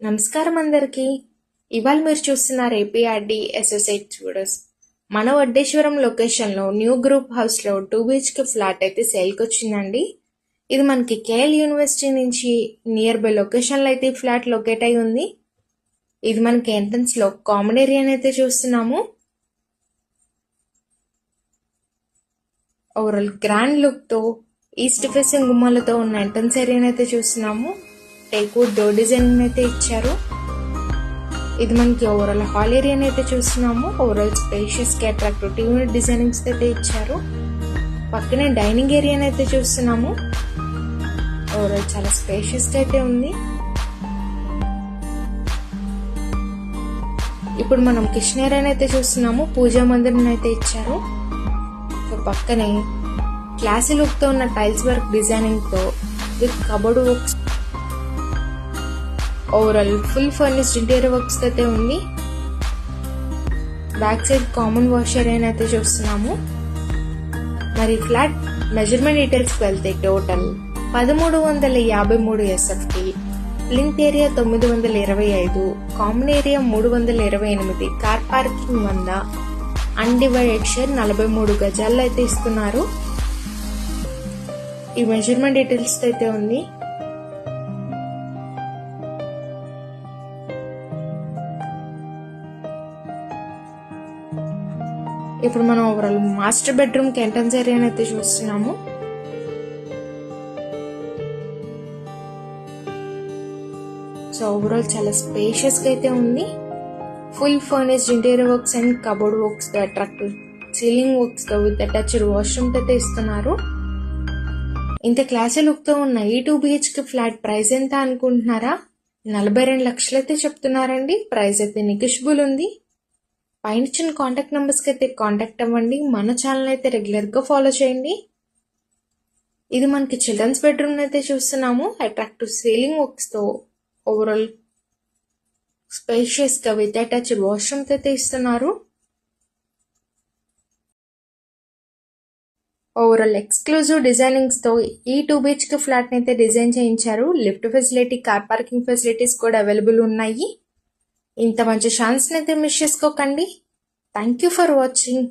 నమస్కారం అందరికీ. ఇవాళ మీరు చూస్తున్నారు ఏపీఆర్డి అసోసియేట్ వీడియోస్. మన వడ్డేశ్వరం లొకేషన్లో న్యూ గ్రూప్ హౌస్లో 2 BHK ఫ్లాట్ అయితే సేల్కి వచ్చిందండి. ఇది మనకి కేఎల్ యూనివర్సిటీ నుంచి నియర్ బై లొకేషన్లో అయితే ఈ ఫ్లాట్ లొకేట్ అయి ఉంది. ఇది మనకి ఎంట్రన్స్లో కామన్ ఏరియాని అయితే చూస్తున్నాము. ఓవరాల్ గ్రాండ్ లుక్తో ఈస్ట్ ఫేసింగ్ గుమ్మాలతో ఉన్న ఎంట్రన్స్ ఏరియాని అయితే చూస్తున్నాము. టేక్వుడ్ డోర్ డిజైనింగ్ అయితే ఇచ్చారు. ఇది మనకి ఓవరాల్ హాల్ ఏరియాని అయితే చూస్తున్నాము. ఓవరాల్ స్పేషియస్ గా అట్రాక్టివ్ టీవీ డిజైనింగ్స్ అయితే ఇచ్చారు. పక్కనే డైనింగ్ ఏరియాని అయితే చూస్తున్నాము. ఓవరాల్ చాలా స్పేషియస్ గా అయితే ఉంది. ఇప్పుడు మనం కిచెన్ ఏరియాని అయితే చూస్తున్నాము. పూజా మందిరం అయితే ఇచ్చారు. సో పక్కనే క్లాసీ లుక్ తో ఉన్న టైల్స్ వర్క్ డిజైనింగ్ తో with cupboard works, overall full furnished interior works అయితే ఉంది. Back side common wash area అయితే చూస్తున్నాము. మరి ఫ్లాట్ మెజర్మెంట్ డీటెయిల్స్కి వెళ్తే total 1353 SFT, plinth area 925, common area 328, car parking 100, undivided share 43 గజాల్లో అయితే ఇస్తున్నారు. ఈ మెజర్మెంట్ డీటెయిల్స్ అయితే ఉంది. ఇప్పుడు మనం ఓవరాల్ మాస్టర్ బెడ్రూమ్ కి ఎంట్రన్స్ ఏరియాని అయితే చూస్తున్నాము. సో ఓవరాల్ చాలా స్పేషియస్ గా అయితే ఉంది. Full furnished interior works and cupboard works తో అట్రాక్టివ్ సీలింగ్ వర్క్స్ తో విత్ అటాచ్డ్ వాష్రూమ్ అయితే ఇస్తున్నారు. ఇంత క్లాసీ లుక్ తో ఉన్న ఈ 2 BHK ఫ్లాట్ ప్రైస్ ఎంత అనుకుంటున్నారా? 42 లక్షలు అయితే చెప్తున్నారండి. ప్రైస్ అయితే నెగోషియబుల్ ఉంది. పైన ఇచ్చిన కాంటాక్ట్ నెంబర్స్కి అయితే కాంటాక్ట్ అవ్వండి. మన ఛానల్ అయితే రెగ్యులర్గా ఫాలో చేయండి. ఇది మనకి చిల్డ్రన్స్ బెడ్రూమ్ అయితే చూస్తున్నాము. అట్రాక్టివ్ సీలింగ్ వర్క్స్తో ఓవరాల్ స్పేషియస్గా విత్ అటాచ్డ్ వాష్రూమ్ అయితే ఇస్తున్నారు. ఓవరాల్ ఎక్స్క్లూజివ్ డిజైనింగ్స్తో ఈ 2 BHK ఫ్లాట్ని అయితే డిజైన్ చేయించారు. Lift facility, car parking facilities కూడా అవైలబుల్ ఉన్నాయి. ఇంత మంచి ఛాన్స్ అయితే మిస్ చేసుకోకండి. Thank you for watching.